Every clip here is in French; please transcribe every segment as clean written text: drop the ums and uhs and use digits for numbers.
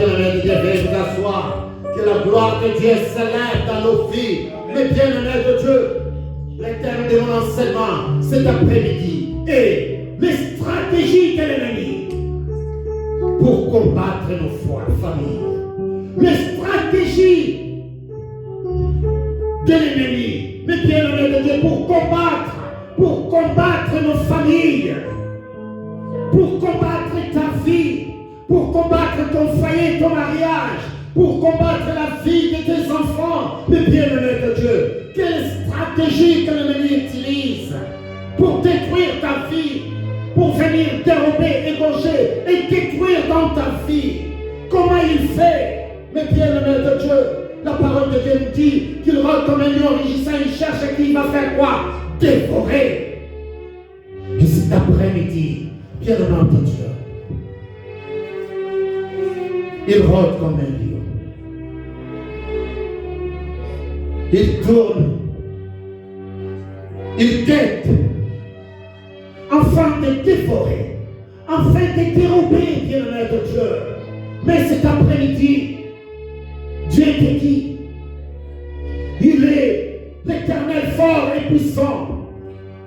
bien-aimés de Dieu, veuillez vous asseoir. Que la gloire de Dieu s'élève dans nos vies. Mes bien-aimés de Dieu, le terme de mon enseignement cet après-midi est les stratégies de l'ennemi pour combattre nos familles. Les stratégies de l'ennemi, mes bien-aimés de Dieu, pour combattre nos familles, pour combattre ta vie, pour combattre ton foyer, ton mariage, pour combattre la vie de tes enfants, mes bien-aimés de Dieu. Quelle stratégie que l'ennemi utilise pour détruire ta vie, pour venir dérober, égorger et détruire dans ta vie. Comment il fait, mes bien-aimés de Dieu? La parole de Dieu nous dit qu'il rôde comme un lion rugissant, il cherche et qu'il va faire quoi? Dévorer. Et cet après-midi, bien-aimés de Dieu, il rôde comme un lion. Il tourne, il guette, afin de dévorer, afin de dérober, bien-aimés de Dieu. Mais cet après-midi, Dieu te dit, il est l'Éternel fort et puissant.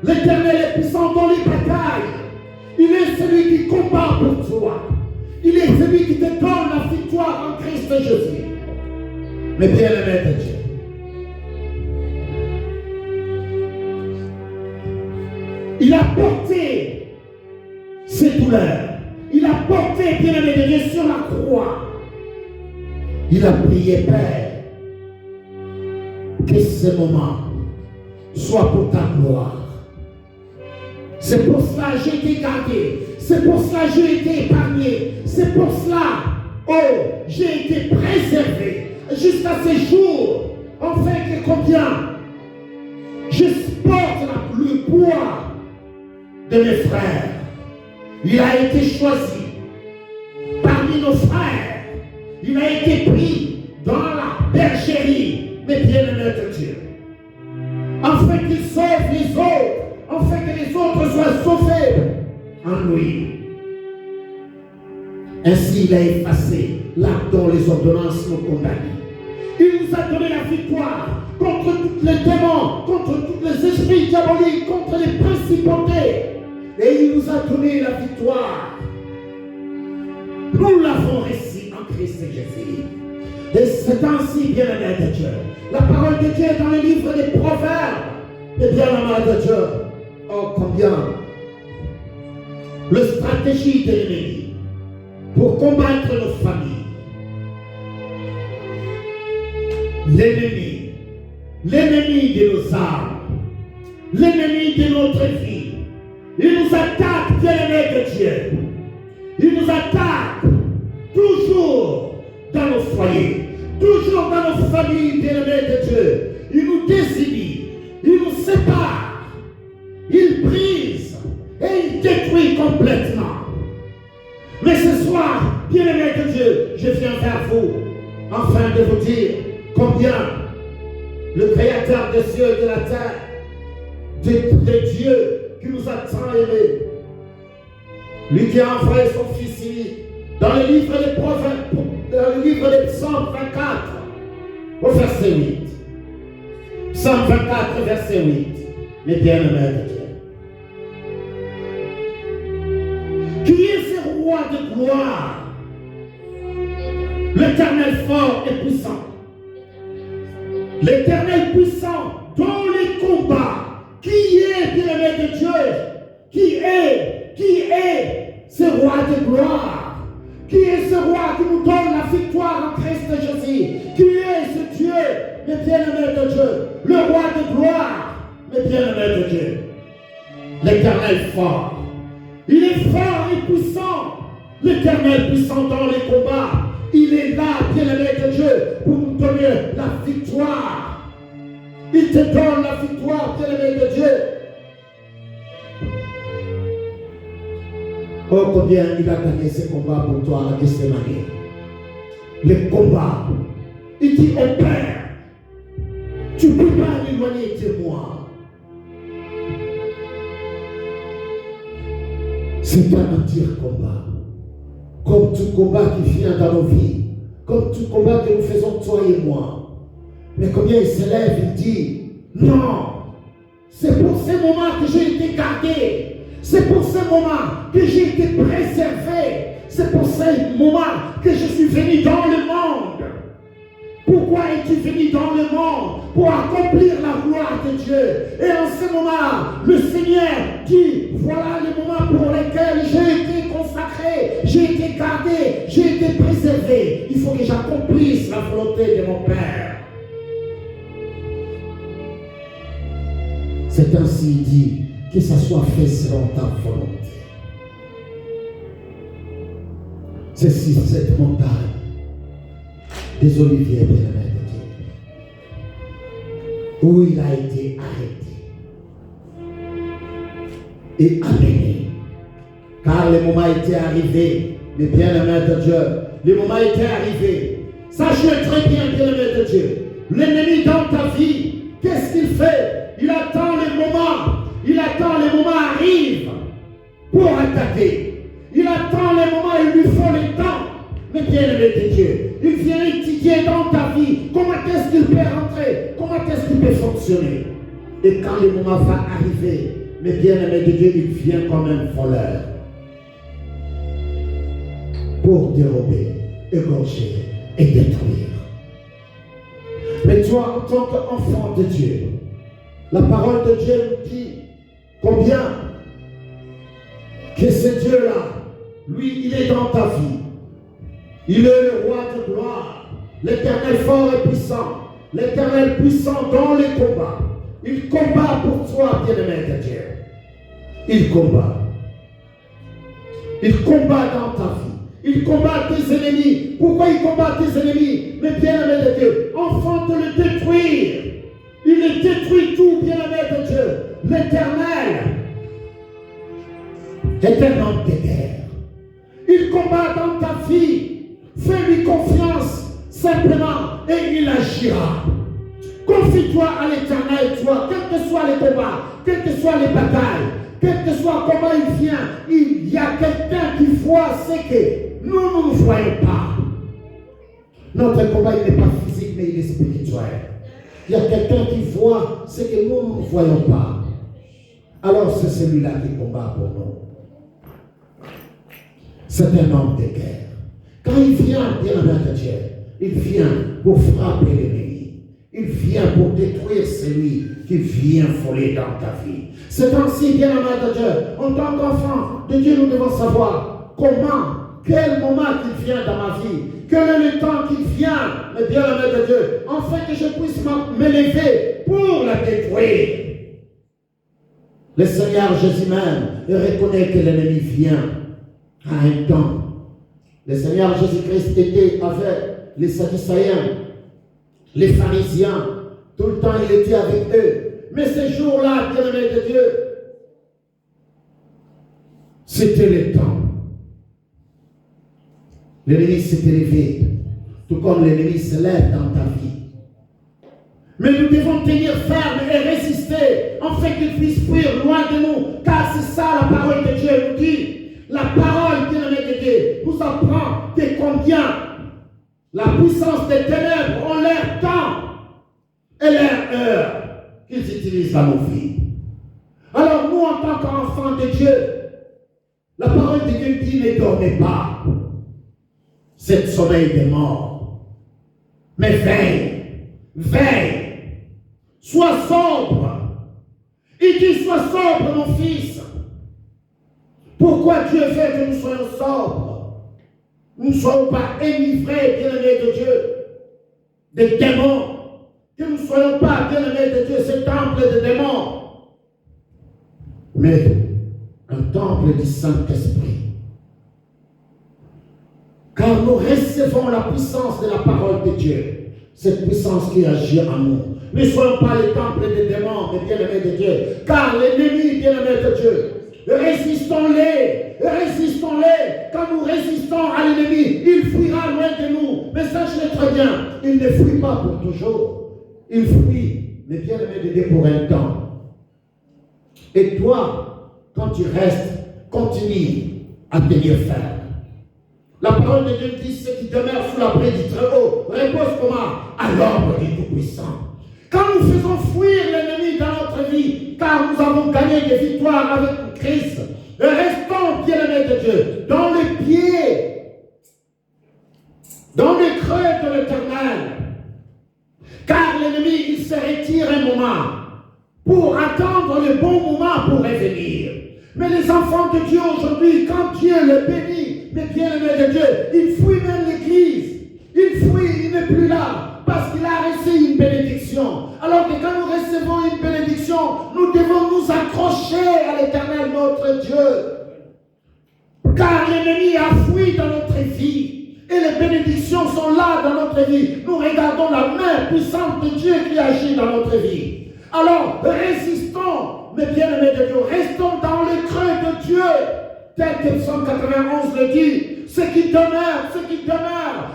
L'Éternel est puissant dans les batailles. Il est celui qui combat pour toi. Il est celui qui te donne la victoire en Christ Jésus. Mais bien-aimés de Dieu, il a porté ses douleurs. Il a porté, bien-aimé de Dieu, sur la croix. Il a prié, Père, que ce moment soit pour ta gloire. C'est pour cela que j'ai été gardé. C'est pour cela que j'ai été épargné. C'est pour cela, j'ai été préservé jusqu'à ce jour. Enfin, que combien je porte le poids de mes frères. Il a été choisi parmi nos frères. Il a été pris dans la bergerie, mes bien-aimés de Dieu, afin qu'il sauve les autres, afin que les autres soient sauvés en lui. Ainsi, il a effacé l'acte dont les ordonnances nous condamnent. Il nous a donné la victoire contre tous les démons, contre tous les esprits diaboliques, contre les principautés. Et il nous a donné la victoire. Nous l'avons reçu en Christ Jésus. Et c'est ainsi, bien-aimé de Dieu. La parole de Dieu est dans le livre des Proverbes. Et bien-aimé de Dieu, oh combien la stratégie de l'ennemi pour combattre nos familles. L'ennemi de nos âmes, l'ennemi de notre vie. Il nous attaque, bien-aimés de Dieu. Il nous attaque toujours dans nos foyers, toujours dans nos familles, bien-aimés de Dieu. Il nous désinhibit, il nous sépare, il brise et il détruit complètement. Mais ce soir, bien-aimés de Dieu, je viens vers vous afin de vous dire combien le Créateur des cieux et de la terre, de Dieu qui nous a tant aimés, lui qui a envoyé son Fils unique, dans le livre des Proverbes, dans le livre des Psaumes 24, au verset 8. Psaume 24, verset 8. Mes bien-aimés de Dieu. Qui est ce roi de gloire? L'Éternel fort et puissant. L'Éternel puissant dans les combats. Qui est, bien-aimé de Dieu? Qui est ce roi de gloire? Qui est ce roi qui nous donne la victoire en Christ Jésus? Qui est ce Dieu, mes bien-aimés de Dieu? Le roi de gloire, mes bien-aimés de Dieu. L'Éternel fort. Il est fort et puissant. L'Éternel puissant dans les combats. Il est là, bien-aimé de Dieu, pour nous donner la victoire. Il te donne la victoire, bien-aimé de Dieu. Oh, combien il a gagné ce combat pour toi à Gethsémane. Le combat. Il dit au Père, tu ne peux pas m'éloigner de moi. C'est un entier combat. Comme tout combat qui vient dans nos vies. comme tout combat que nous faisons, toi et moi. Mais combien il se lève, il dit, non, c'est pour ces moments que j'ai été gardé. C'est pour ces moments que j'ai été préservé. C'est pour ces moments que je suis venu dans le monde. Pourquoi es-tu venu dans le monde? Pour accomplir la gloire de Dieu. Et en ce moment, le Seigneur dit, voilà les moments pour lesquels j'ai été consacré, j'ai été gardé, j'ai été préservé. Il faut que j'accomplisse la volonté de mon Père. C'est ainsi dit, que ça soit fait selon ta volonté. C'est sur cette montagne des oliviers, bien-aimés de Dieu, où il a été arrêté et amené. Car le moment était arrivé, mes bien-aimés de Dieu, le moment était arrivé. Sache-le très bien, bien-aimés de Dieu, l'ennemi dans ta vie, qu'est-ce qu'il fait? Il attend le moment. Il attend le moment arrive pour attaquer. Il attend le moment, il lui faut le temps. Mais bien-aimé de Dieu, il vient étudier dans ta vie comment est-ce qu'il peut rentrer, comment est-ce qu'il peut fonctionner. Et quand le moment va arriver, mais bien-aimé de Dieu, il vient comme un voleur pour dérober, égorger et détruire. Mais toi, en tant qu'enfant de Dieu, la parole de Dieu nous dit combien que ce Dieu-là, lui, il est dans ta vie. Il est le roi de gloire, l'Éternel fort et puissant, l'Éternel puissant dans les combats. Il combat pour toi, bien-aimé de Dieu. Il combat. Il combat dans ta vie. Il combat tes ennemis. Pourquoi il combat tes ennemis? Mais bien-aimé de Dieu, enfant de le détruire. Il détruit tout, bien-aimé de Dieu. L'Éternel est un homme de guerre. Il combat dans ta vie. Fais-lui confiance simplement et il agira. Confie-toi à l'Éternel, toi, quels que soient les combats, quelles que soient les batailles, quel que soit comment il vient, il y a quelqu'un qui voit ce que nous ne voyons pas. Notre combat, il n'est pas physique, mais il est spirituel. Il y a quelqu'un qui voit ce que nous ne voyons pas. Alors c'est celui-là qui combat pour nous. C'est un homme de guerre. Quand il vient, bien-aimé de Dieu, il vient pour frapper l'ennemi. Il vient pour détruire celui qui vient voler dans ta vie. C'est ainsi, bien-aimé de Dieu, en tant qu'enfant de Dieu, nous devons savoir comment, quel moment qu'il vient dans ma vie, quel est le temps qu'il vient, mais bien-aimé de Dieu, afin que je puisse m'élever pour la détruire. Le Seigneur Jésus même reconnaît que l'ennemi vient à un temps. Le Seigneur Jésus-Christ était avec les Sadducéens, les pharisiens. Tout le temps, il était avec eux. Mais ces jours-là, bien-aimé de Dieu, c'était le temps. L'ennemi s'est élevé, tout comme l'ennemi se lève dans ta vie. Mais nous devons tenir ferme et résister, afin qu'il puisse fuir loin de nous, car c'est ça la parole de Dieu nous dit. La parole, bien-aimé de Dieu, nous apprend que combien la puissance des ténèbres ont leur temps et leur heure qu'ils utilisent dans nos vies. Alors nous, en tant qu'enfants de Dieu, la parole de Dieu dit ne dormez pas. C'est le sommeil des morts. Mais veille. Sois sobre. Il dit sois sobre, mon fils. Pourquoi Dieu veut que nous soyons sobres? Nous ne soyons pas enivrés, bien-aimés de Dieu, des démons. Que nous ne soyons pas, bien-aimés de Dieu, ce temple de démons. Mais un temple du Saint-Esprit. Car nous recevons la puissance de la parole de Dieu. Cette puissance qui agit en nous. Ne soyons pas les temples des démons, mais bien-aimés de Dieu. Car l'ennemi, bien-aimé de Dieu, résistons-les. Quand nous résistons à l'ennemi, il fuira loin de nous. Mais sachez très bien, il ne fuit pas pour toujours. Il fuit, mais bien-aimé de Dieu, pour un temps. Et toi, quand tu restes, continue à tenir ferme. La parole de Dieu dit, ceux qui demeurent sous l'abri du Très-Haut reposent comment? À l'ombre du Tout-Puissant. Quand nous faisons fuir l'ennemi dans notre vie, car nous avons gagné des victoires avec Christ, restons, bien-aimés de Dieu, dans les pieds, dans les creux de l'Éternel. Car l'ennemi, il se retire un moment pour attendre le bon moment pour revenir. Mais les enfants de Dieu aujourd'hui, quand Dieu les bénit, mais bien-aimés de Dieu, il fuit même l'église. Il fuit, il n'est plus là, parce qu'il a reçu une bénédiction. Alors que quand nous recevons une bénédiction, nous devons nous accrocher à l'Éternel, notre Dieu. Car l'ennemi a fui dans notre vie. Et les bénédictions sont là dans notre vie. Nous regardons la main puissante de Dieu qui agit dans notre vie. Alors, résistons, mes bien-aimés de Dieu, restons dans le creux de Dieu, tel que Psaume 91 le dit. Ceux qui demeurent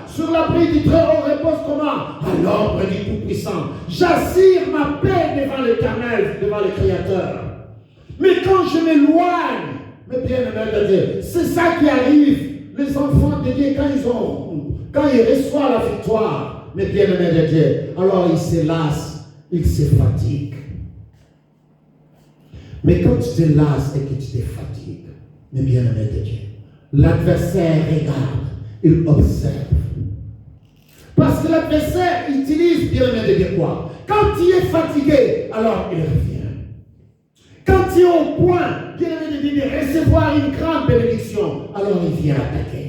sur l'abri du Très-Haut reposent comment? À l'ombre du Tout-Puissant. J'assire ma paix devant l'Éternel, devant le Créateur. Mais quand je m'éloigne, mes bien-aimés de Dieu, c'est ça qui arrive. Les enfants de Dieu, quand ils reçoivent la victoire, mes bien-aimés de Dieu, alors ils se lassent, ils se fatiguent. Mais quand tu te lasses et que tu te fatigues, mes bien-aimés de Dieu, l'adversaire regarde, il observe. Parce que l'adversaire utilise, bien-aimés de Dieu, quoi? Quand tu es fatigué, alors il revient. Quand tu es au point, bien-aimé de Dieu, de recevoir une grande bénédiction, alors il vient attaquer.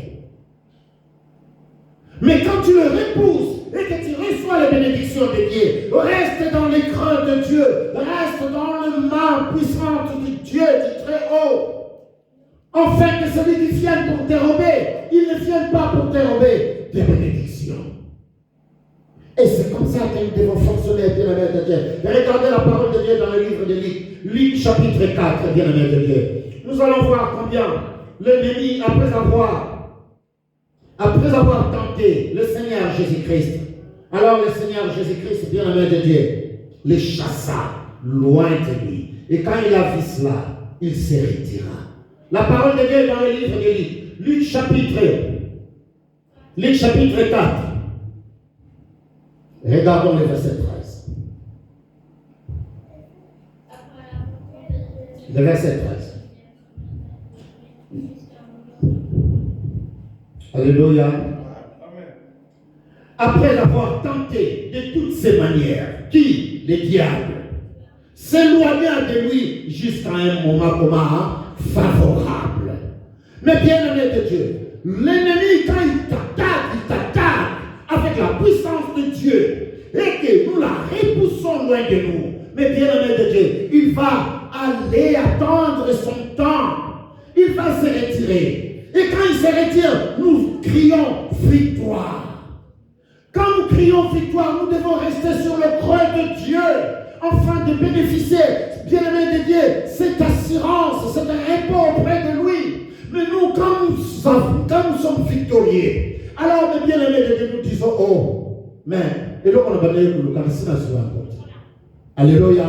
Mais quand tu le repousses et que tu reçois les bénédictions de Dieu, reste dans les creux de Dieu, reste dans le main puissante de Dieu, du Très-Haut. Enfin, que celui qui vient pour dérober, il ne vient pas pour dérober des bénédictions. Et c'est comme ça que nous devons fonctionner, bien-aimés de Dieu. Regardez la parole de Dieu dans le livre de Luc chapitre 4, bien-aimés de Dieu. Nous allons voir combien l'ennemi, après avoir tenté le Seigneur Jésus-Christ, alors le Seigneur Jésus-Christ, bien-aimé de Dieu, les chassa loin de lui. Et quand il a vu cela, il se retira. La parole de Dieu dans le livre de Luc chapitre 4. Regardons le verset 13. Le verset 13. Alléluia. Après avoir tenté de toutes ses manières, qui, le diable, s'éloigna de lui jusqu'à un moment favorable. Mais bien-aimé de Dieu, l'ennemi, quand il t'attaque avec la puissance de Dieu et que nous la repoussons loin de nous, mais bien-aimé de Dieu, il va aller attendre son temps. Il va se retirer. Et quand il se retire, nous crions victoire. Quand nous crions victoire, nous devons rester sur le creux de Dieu afin de bénéficier, bien-aimé de Dieu, cette assurance, cet repos auprès de lui. Mais nous, quand nous sommes victorieux, alors, mes bien-aimés de Dieu, nous disons, oh, mais, et donc on a balayé pour le cancer. Alléluia.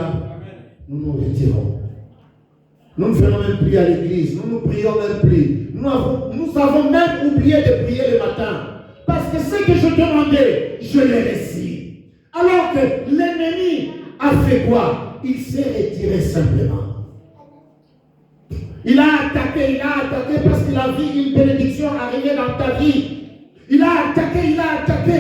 Nous nous retirons. Nous ne venons même plus à l'église. Nous ne prions même plus. Nous avons même oublié de prier le matin. Parce que ce que je demandais, je l'ai reçu. Alors que l'ennemi a fait quoi? Il s'est retiré simplement. Il a attaqué parce qu'il a vu une bénédiction arriver dans ta vie. Il a attaqué,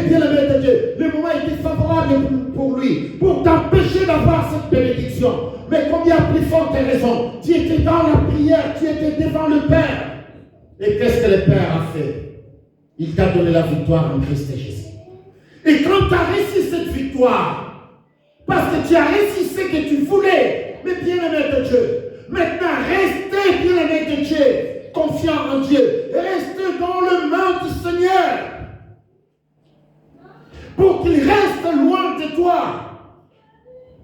bien-aimé de Dieu. Le moment était favorable pour lui, pour t'empêcher d'avoir cette bénédiction. Mais combien plus forte raison? Tu étais dans la prière, tu étais devant le Père. Et qu'est-ce que le Père a fait? Il t'a donné la victoire en Christ Jésus. Et quand tu as reçu cette victoire, parce que tu as reçu ce que tu voulais, mais bien-aimé de Dieu, maintenant restez, bien-aimé de Dieu, confiant en Dieu. Restez dans le main du Seigneur. Pour qu'il reste loin de toi.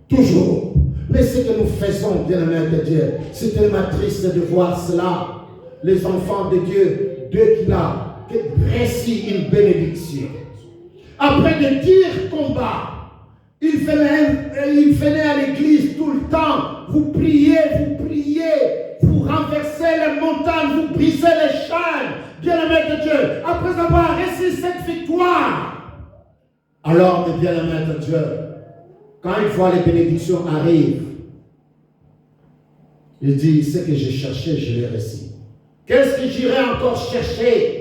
Toujours. Mais ce que nous faisons, bien-aimé de Dieu, c'est tellement triste de voir cela. Les enfants de Dieu, Dieu qui a reçu une bénédiction. Après de durs combats, il venait à l'église tout le temps. Vous priez, vous renversez les montagnes, vous brisez les chaînes. bien-aimés de Dieu, après avoir reçu cette victoire, alors, mes bien-aimés de Dieu, quand une fois les bénédictions arrivent, il dit, ce que j'ai cherché, je l'ai reçu. Qu'est-ce que j'irai encore chercher?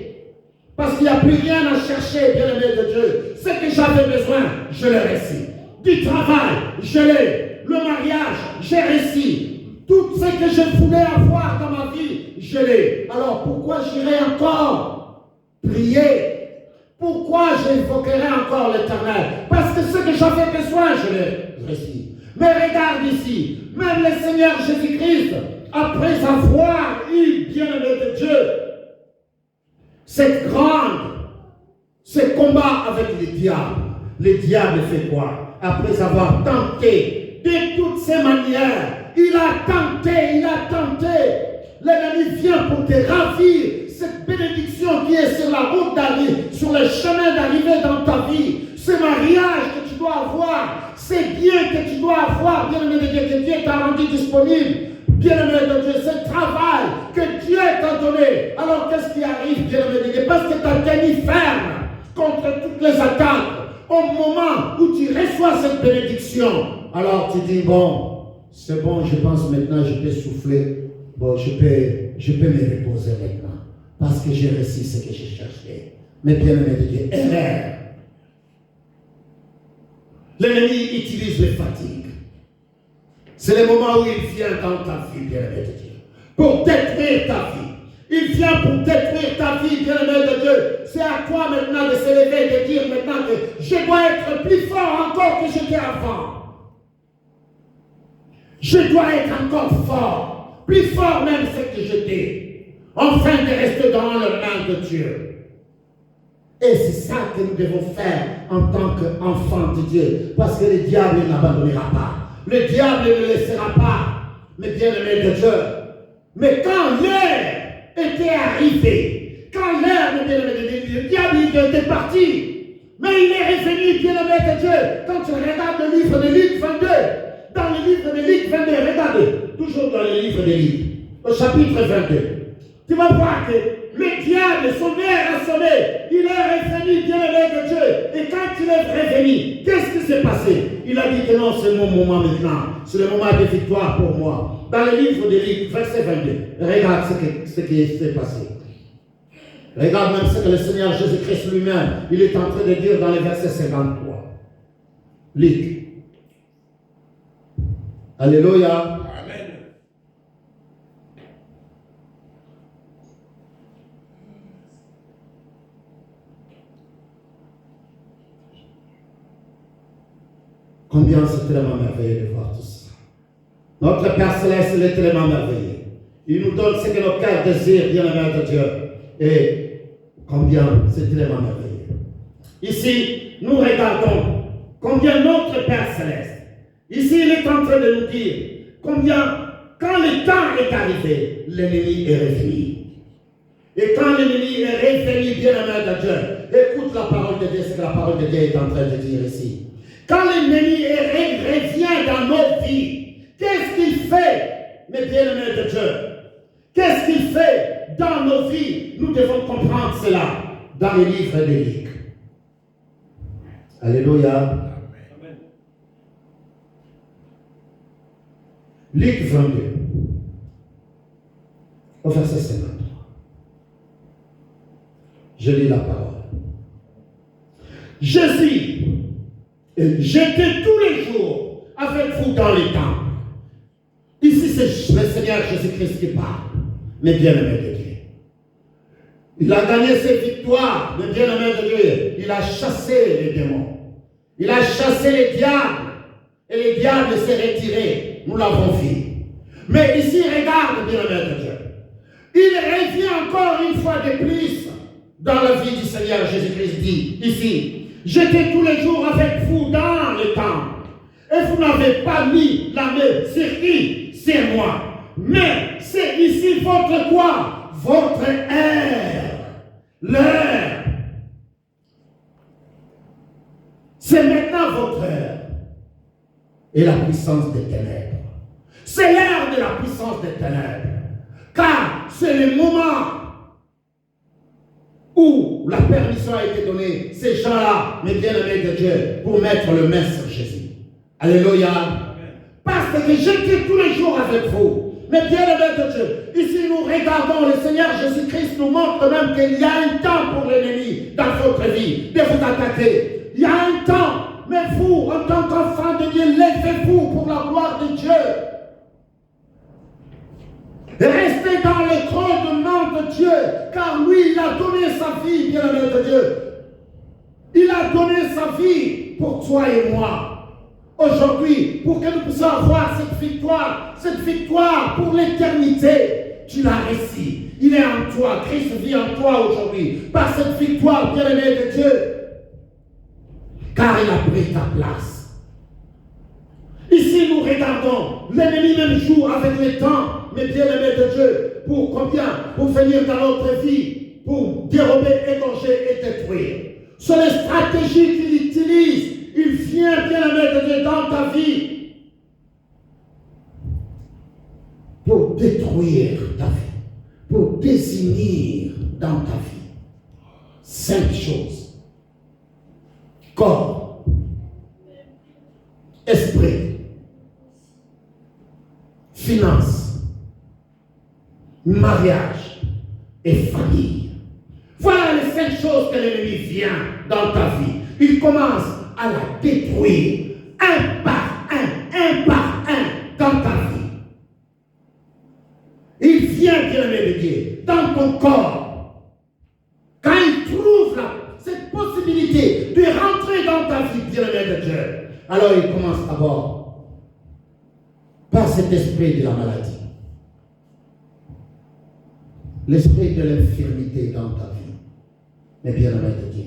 Parce qu'il n'y a plus rien à chercher, bien-aimé de Dieu. Ce que j'avais besoin, je l'ai reçu. Du travail, je l'ai. Le mariage, j'ai reçu. Tout ce que je voulais avoir dans ma vie, je l'ai. Alors pourquoi j'irai encore prier? Pourquoi j'invoquerai encore l'Éternel? Parce que ce que j'avais besoin, je l'ai reçu. Mais regarde ici, même le Seigneur Jésus-Christ, après avoir eu, bien-aimé de Dieu, ce combat avec le diable fait quoi? Après avoir tenté de toutes ces manières, il a tenté. L'ennemi vient pour te ravir cette bénédiction qui est sur la route d'arrivée, sur le chemin d'arrivée dans ta vie. Ce mariage que tu dois avoir, ces biens que tu dois avoir, bien-aimé de Dieu, que Dieu t'a rendu disponible. Bien-aimé de Dieu, ce travail que Dieu t'a donné. Alors qu'est-ce qui arrive, bien-aimé de Dieu? Parce que tu as tenu ferme contre toutes les attaques. Au moment où tu reçois cette bénédiction, alors tu dis, bon, c'est bon, je pense maintenant, je peux souffler. Bon, je peux me reposer maintenant. Parce que j'ai reçu ce que j'ai cherché. Mais bien-aimé de Dieu, erreur. L'ennemi utilise les fatigues. C'est le moment où il vient dans ta vie, bien-aimé de Dieu, pour détruire ta vie. Il vient pour détruire ta vie, bien-aimé de Dieu. C'est à toi maintenant de se lever et de dire maintenant que je dois être plus fort encore que j'étais avant. Je dois être encore fort, plus fort même ce que j'étais, afin de rester dans le main de Dieu. Et c'est ça que nous devons faire en tant qu'enfants de Dieu, parce que le diable n'abandonnera pas. Le diable ne le laissera pas, mais bien-aimé de Dieu. Mais quand l'heure était arrivée, quand l'heure de bien-aimé de Dieu, le diable était parti, mais il est revenu, bien-aimé de Dieu. Quand tu regardes le livre de Luc 22, dans le livre de Luc 22, regarde, toujours dans le livre de Luc, au chapitre 22, tu vas voir que le diable, son heure a sonné, il est revenu, bien-aimé de Dieu. Et quand il est revenu, qu'est-ce qui s'est passé? Il a dit que non, c'est mon moment maintenant. C'est le moment de victoire pour moi. Dans le livre de Luc, verset 22, regarde ce qui s'est passé. Regarde même ce que le Seigneur Jésus-Christ lui-même, il est en train de dire dans le verset 53. Luc. Alléluia. Combien c'est tellement merveilleux de voir tout ça. Notre Père Céleste, il est tellement merveilleux. Il nous donne ce que nos cœurs désirent, bien-aimé de Dieu. Et combien c'est tellement merveilleux. Ici, nous regardons combien notre Père Céleste, ici il est en train de nous dire combien, quand le temps est arrivé, l'ennemi est revenu. Et quand l'ennemi est revenu, bien-aimé de Dieu, écoute la parole de Dieu, c'est que la parole de Dieu est en train de dire ici. Quand l'ennemi revient dans nos vies, qu'est-ce qu'il fait, mes bien-aimés de Dieu? Qu'est-ce qu'il fait dans nos vies? Nous devons comprendre cela dans les livres de Luc. Alléluia. Amen. Luc 22, au verset 53. Je lis la parole. Jésus, j'étais tous les jours avec vous dans les temples. Ici, c'est le Seigneur Jésus-Christ qui parle, mais bien-aimé de Dieu. Il a gagné ses victoires, mais bien-aimé de Dieu. Il a chassé les démons. Il a chassé les diables. Et les diables s'est retiré. Nous l'avons vu. Mais ici, regarde, bien-aimé de Dieu. Il revient encore une fois de plus dans la vie du Seigneur Jésus-Christ, dit ici. J'étais tous les jours avec vous dans le temple. Et vous n'avez pas mis la main sur qui? C'est moi. Mais c'est ici votre quoi? Votre heure. L'heure. C'est maintenant votre heure. Et la puissance des ténèbres. C'est l'heure de la puissance des ténèbres. Car c'est le moment où la permission a été donnée, ces gens-là, mes bien-aimés de Dieu, pour mettre le main sur Jésus. Alléluia. Parce que j'étais tous les jours avec vous. Mais bien-aimés de Dieu, ici nous regardons, le Seigneur Jésus-Christ nous montre même qu'il y a un temps pour l'ennemi dans votre vie de vous attaquer. Il y a un temps, mais vous, en tant qu'enfant de Dieu, levez-vous pour la gloire de Dieu. Restez dans le creux de main de Dieu, car lui, il a donné sa vie, bien-aimé de Dieu. Il a donné sa vie pour toi et moi. Aujourd'hui, pour que nous puissions avoir cette victoire pour l'éternité, tu l'as réussi. Il est en toi, Christ vit en toi aujourd'hui, par cette victoire, bien-aimé de Dieu, car il a pris ta place. Ici, nous regardons, l'ennemi même joue avec les temps, mais bien-aimé de Dieu, pour combien? Pour venir dans notre vie, pour dérober, égorger et détruire. Ce sont les stratégies qu'il utilise. Il vient, bien-aimé de Dieu, dans ta vie pour détruire ta vie, pour désigner dans ta vie 5 choses. Corps, esprit, finance, mariage et famille. Voilà les 5 choses que l'ennemi vient dans ta vie. Il commence à la détruire un par un dans ta vie. Il vient, bien-aimé de Dieu, dans ton corps. Quand il trouve cette possibilité de rentrer dans ta vie, bien-aimé de Dieu, alors il commence d'abord par cet esprit de la maladie. L'esprit de l'infirmité dans ta vie. Mais bien-aimé de Dieu,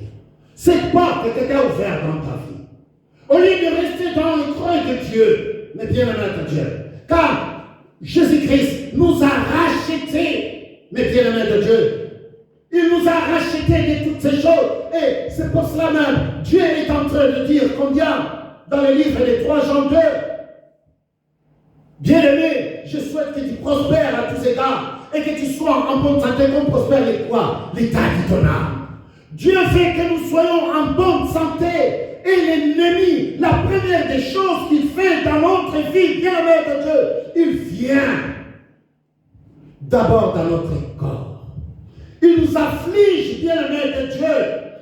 cette porte que tu as ouverte dans ta vie, au lieu de rester dans le creux de Dieu, mais bien-aimé de Dieu, car Jésus-Christ nous a rachetés, mais bien-aimé de Dieu, il nous a rachetés de toutes ces choses, et c'est pour cela même, Dieu est en train de dire combien, dans le livre des 3 Jean 2, bien-aimé, je souhaite que tu prospères à tous égards, et que tu sois en bonne santé, comme prospère les quoi? L'état de ton âme. Dieu veut que nous soyons en bonne santé. Et l'ennemi, la première des choses qu'il fait dans notre vie, bien-aimé de Dieu, il vient d'abord dans notre corps. Il nous afflige, bien-aimé de Dieu,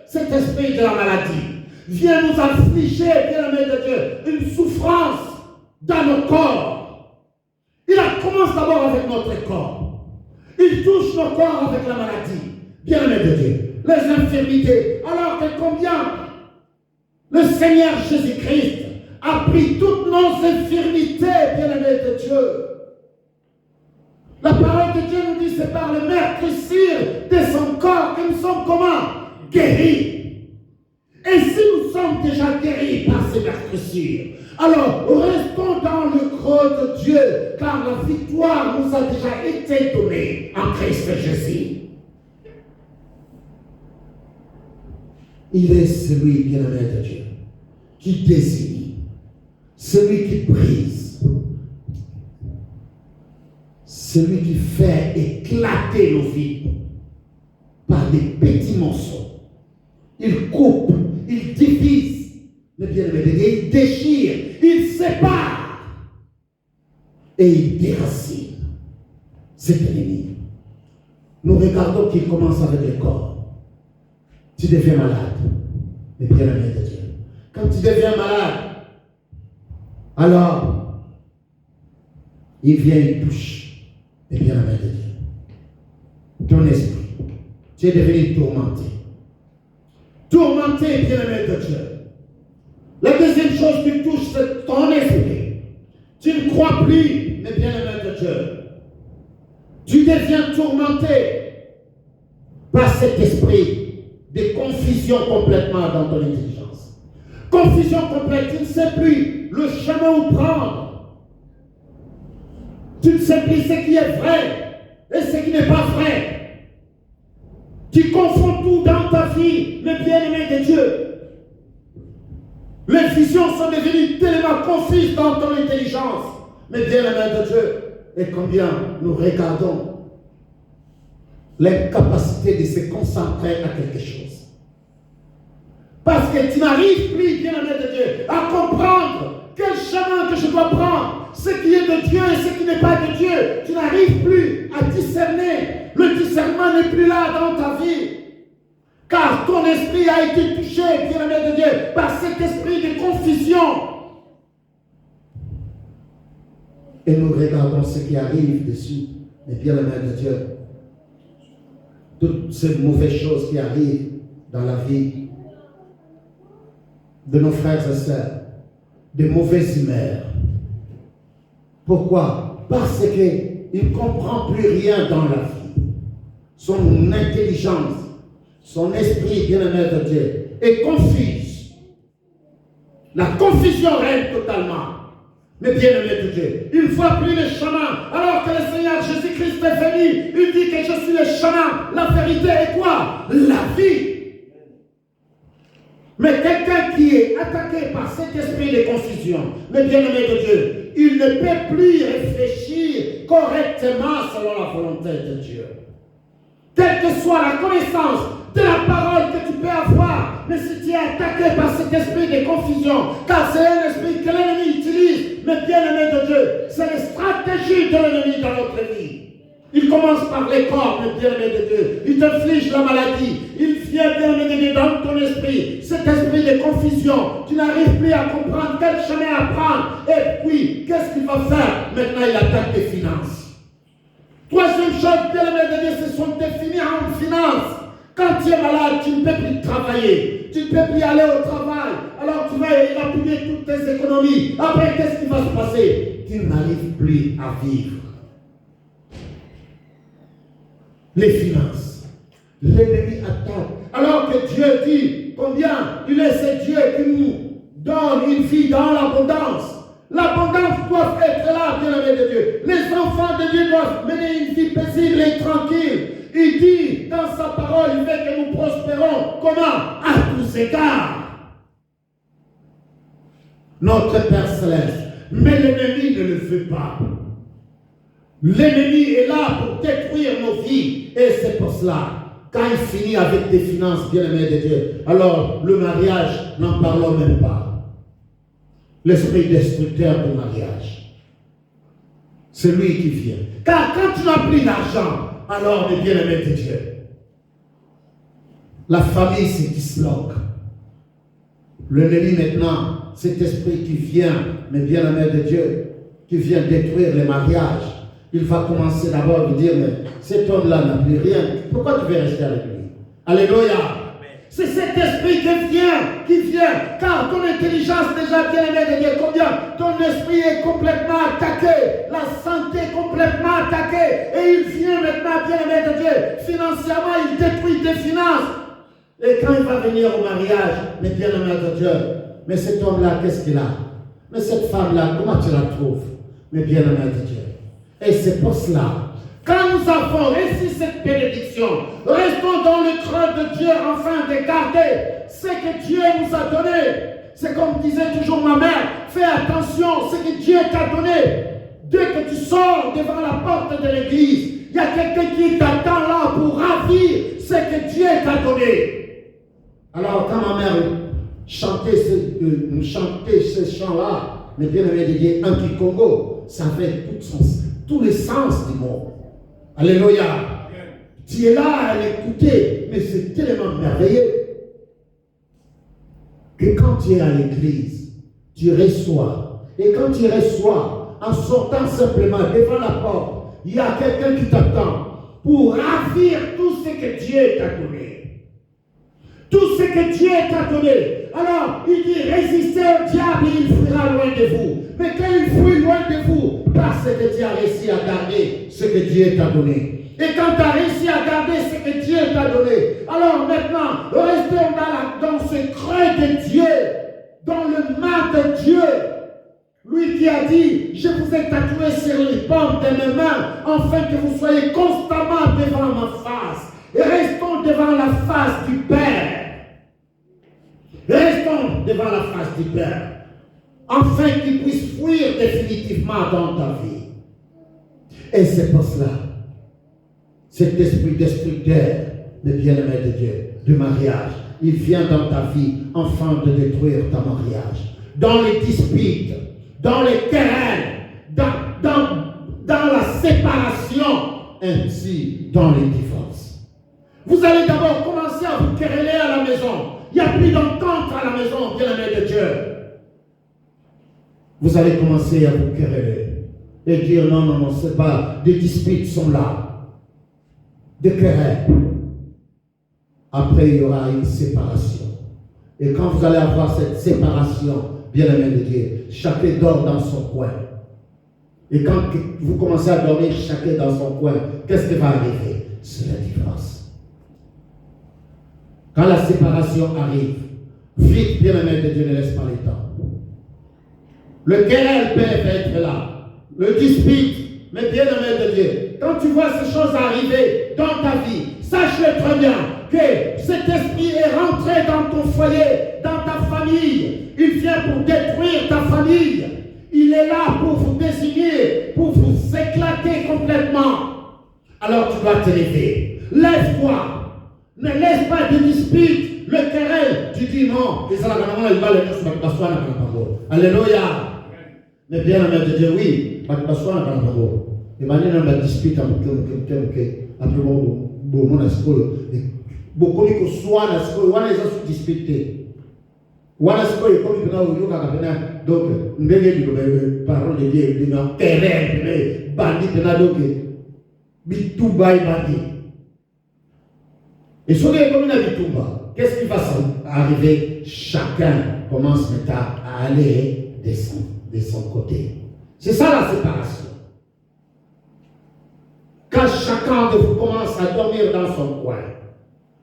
cet esprit de la maladie. Vient nous affliger, bien-aimé de Dieu, une souffrance dans nos corps. Il commence d'abord avec notre corps. Il touche nos corps avec la maladie, bien-aimé de Dieu. Les infirmités, alors que combien le Seigneur Jésus-Christ a pris toutes nos infirmités, bien-aimés de Dieu. La parole de Dieu nous dit, c'est par le meurtrissure de son corps que nous sommes comment? Guéris. Et si nous sommes déjà guéris par ces meurtrissures, alors restons dans le creux de Dieu, car la victoire nous a déjà été donnée en Christ Jésus. Il est celui, bien-aimé de Dieu, qui désigne, celui qui brise, celui qui fait éclater nos vies par des petits morceaux. Il coupe, il divise, mais bien-aimé de Dieu, il déchire, il sépare et il déracine cet ennemi. Nous regardons qu'il commence avec le corps. Tu deviens malade, mais bien-aimé de Dieu. Quand tu deviens malade, alors, il vient, il touche, mais bien-aimé de Dieu. Ton esprit, tu es devenu tourmenté. Tourmenté, bien-aimé de Dieu. La deuxième chose qui touche, c'est ton esprit. Tu ne crois plus, mais bien-aimé de Dieu. Tu deviens tourmenté par cet esprit de confusion complètement dans ton intelligence. Confusion complète, tu ne sais plus le chemin où prendre. Tu ne sais plus ce qui est vrai et ce qui n'est pas vrai. Tu confonds tout dans ta vie, mais bien-aimé de Dieu. Les visions sont devenues tellement confuses dans ton intelligence, mais bien-aimé de Dieu. Et combien nous regardons l'incapacité de se concentrer à quelque chose. Parce que tu n'arrives plus, bien-aimé de Dieu, à comprendre quel chemin que je dois prendre, ce qui est de Dieu et ce qui n'est pas de Dieu. Tu n'arrives plus à discerner. Le discernement n'est plus là dans ta vie. Car ton esprit a été touché, bien-aimé de Dieu, par cet esprit de confusion. Et nous regardons ce qui arrive dessus. Mais bien-aimé de Dieu, toutes ces mauvaises choses qui arrivent dans la vie de nos frères et sœurs, de mauvaises humeurs. Pourquoi? Parce qu'il ne comprend plus rien dans la vie. Son intelligence, son esprit, bien-aimé de Dieu, est confus. La confusion règne totalement. Mais bien-aimé de Dieu, il ne voit plus le chemin. Alors que le Seigneur Jésus-Christ est venu, il dit que je suis le chemin, la vérité et quoi? La vie. Mais quelqu'un qui est attaqué par cet esprit de confusion, mais bien-aimé de Dieu, il ne peut plus réfléchir correctement selon la volonté de Dieu. Quelle que soit la connaissance de la parole que tu peux avoir, mais si tu es attaqué par cet esprit de confusion, car c'est un esprit que l'ennemi utilise, mais bien-aimé de Dieu, c'est les stratégies de l'ennemi dans notre vie. Il commence par les corps, mais bien-aimé de Dieu. Il t'inflige la maladie. Il vient, bien-aimé de Dieu, dans ton esprit. Cet esprit de confusion. Tu n'arrives plus à comprendre quel chemin à prendre. Et puis, qu'est-ce qu'il va faire? Maintenant, il attaque tes finances. Troisième chose, bien-aimé de Dieu, ce sont tes finances. Quand tu es malade, tu ne peux plus travailler. Tu ne peux plus aller au travail. Alors tu vas évacuer toutes tes économies. Après, qu'est-ce qui va se passer? Tu n'arrives plus à vivre. Les finances. L'ennemi attaque. Alors que Dieu dit combien il est ce Dieu qui nous donne une vie dans l'abondance. L'abondance doit être là, bien-aimé de Dieu. Les enfants de Dieu doivent mener une vie paisible et tranquille. Il dit dans sa parole, il veut que nous prospérons. Comment? À tous égards. Notre Père Céleste. Mais l'ennemi ne le fait pas. L'ennemi est là pour détruire nos vies. Et c'est pour cela, quand il finit avec des finances, bien-aimés de Dieu, alors le mariage, n'en parlons même pas. L'esprit destructeur du mariage. C'est lui qui vient. Car quand tu n'as plus d'argent, alors, mes bien-aimés de Dieu, la famille se disloque. L'ennemi maintenant, cet esprit qui vient, mes bien-aimés de Dieu, qui vient détruire les mariages, il va commencer d'abord à vous dire, mais cet homme-là n'a plus rien. Pourquoi tu veux rester avec lui? Alléluia. C'est cet esprit qui vient, car ton intelligence déjà bien aimée de Dieu, combien ton esprit est complètement attaqué, la santé est complètement attaquée, et il vient maintenant bien aimé de Dieu, financièrement il détruit tes finances. Et quand il va venir au mariage, mais bien aimé de Dieu, mais cet homme-là, qu'est-ce qu'il a? Mais cette femme-là, comment tu la trouves? Mais bien aimé de Dieu. Et c'est pour cela, quand nous avons reçu cette bénédiction, restons dans le cœur de Dieu afin de garder ce que Dieu nous a donné. C'est comme disait toujours ma mère, fais attention, ce que Dieu t'a donné. Dès que tu sors devant la porte de l'église, il y a quelqu'un qui t'attend là pour ravir ce que Dieu t'a donné. Alors quand ma mère chantait ce chant-là, mais bien aimé de Dieu, un Kikongo, ça fait tous les sens du mot. Alléluia. Tu es là à l'écouter, mais c'est tellement merveilleux que quand tu es à l'église, tu reçois. Et quand tu reçois, en sortant simplement devant la porte, il y a quelqu'un qui t'attend pour ravir tout ce que Dieu t'a donné. Tout ce que Dieu t'a donné. Alors, il dit, résistez au diable et il fuira loin de vous. Mais quand il fuit loin de vous, parce que tu as réussi à garder ce que Dieu t'a donné. Et quand tu as réussi à garder ce que Dieu t'a donné, alors maintenant, restons dans ce creux de Dieu, dans le main de Dieu. Lui qui a dit, je vous ai tatoué sur les paumes de mes mains, afin que vous soyez constamment devant ma face. Et restons devant la face du Père. Restons devant la face du Père. Afin qu'il puisse fuir définitivement dans ta vie. Et c'est pour cela. cet esprit destructeur, mes bien-aimés de Dieu, du mariage, il vient dans ta vie afin de détruire ta mariage. Dans les disputes, dans les querelles, dans la séparation, ainsi dans les divorces. Vous allez d'abord commencer à vous quereller à la maison. Il n'y a plus d'entente à la maison, bien-aimés de Dieu. Vous allez commencer à vous quereller et dire non, c'est pas, des disputes sont là, des querelles. Après, il y aura une séparation. Et quand vous allez avoir cette séparation, bien-aimés de Dieu, chacun dort dans son coin. Et quand vous commencez à dormir chacun dans son coin, qu'est-ce qui va arriver? C'est la divorce. Quand la séparation arrive, vite, bien-aimés de Dieu, ne laisse pas les temps. Le querelle peut être là. Le dispute, mais bien-aimés de Dieu, quand tu vois ces choses arriver dans ta vie, sache-le très bien que cet esprit est rentré dans ton foyer, dans ta famille. Il vient pour détruire ta famille. Il est là pour vous désigner, pour vous éclater complètement. Alors tu dois te lever. Lève-toi. Ne laisse pas de dispute, le querelle. Tu dis non. Alléluia. Mais bien, la mère de Dieu, oui. Et maintenant, on a disputé avec quelqu'un. Beaucoup de soit na sikoyo wana eza su disputé wana sikoyo comme pena uyoka kapena donc ndenge di parole de Dieu de na terrain mais bandi pena donc bitumba bandi et ce qui est comme na bitumba qu'est-ce qui va arriver? Chacun commence maintenant à aller de son côté. C'est ça la séparation. Quand chacun de vous commence à dormir dans son coin.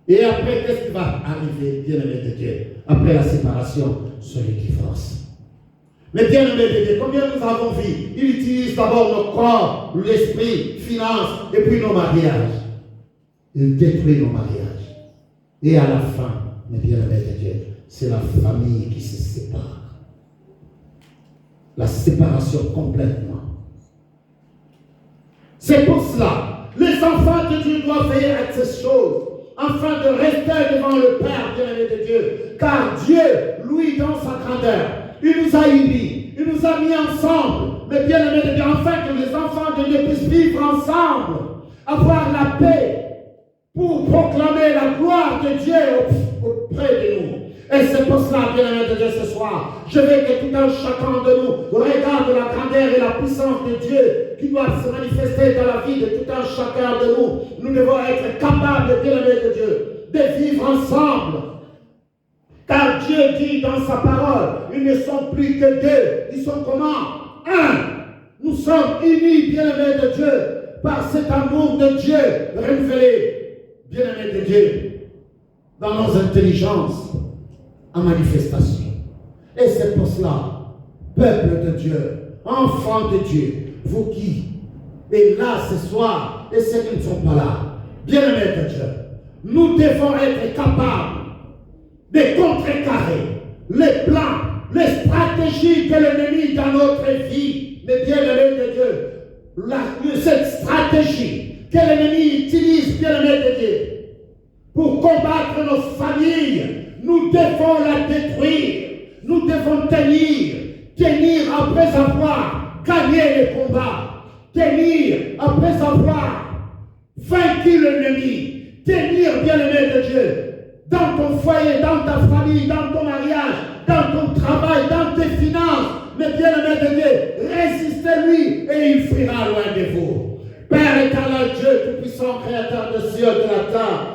Et après, qu'est-ce qui va arriver, bien-aimé de Dieu? Après la séparation, c'est le divorce. Mais bien-aimé de Dieu, combien nous avons vu? Il utilise d'abord nos corps, l'esprit, finances, et puis nos mariages. Il détruit nos mariages. Et à la fin, mes bien-aimés de Dieu, c'est la famille qui se sépare. La séparation complètement. C'est pour cela, les enfants de Dieu doivent veiller à ces choses, afin de rester devant le Père bien-aimé de Dieu. Car Dieu, lui, dans sa grandeur, il nous a unis, il nous a mis ensemble, mais bien-aimé de Dieu, afin que les enfants de Dieu puissent vivre ensemble, avoir la paix, pour proclamer la gloire de Dieu auprès de nous. Et c'est pour cela, bien-aimé de Dieu, ce soir, je veux que tout un chacun de nous regarde la grandeur et la puissance de Dieu qui doit se manifester dans la vie de tout un chacun de nous. Nous devons être capables, bien-aimé de Dieu, de vivre ensemble. Car Dieu dit dans sa parole, ils ne sont plus que deux. Ils sont comment? Un. Nous sommes unis, bien-aimé de Dieu, par cet amour de Dieu révélé, bien-aimé de Dieu, dans nos intelligences. En manifestation. Et c'est pour cela, peuple de Dieu, enfants de Dieu, vous qui êtes là ce soir et ceux qui ne sont pas là, bien-aimés de Dieu, nous devons être capables de contrecarrer les plans, les stratégies de l'ennemi dans notre vie. Mais bien-aimés de Dieu, cette stratégie que l'ennemi utilise, bien-aimés de Dieu, pour combattre nos familles, nous devons la détruire. Nous devons tenir après avoir gagné les combats, tenir après avoir vaincu l'ennemi, tenir, bien-aimé de Dieu, dans ton foyer, dans ta famille, dans ton mariage, dans ton travail, dans tes finances. Mais bien-aimé de Dieu, résistez-lui et il fuira loin de vous. Père éternel, Dieu tout-puissant, créateur de cieux et de la terre,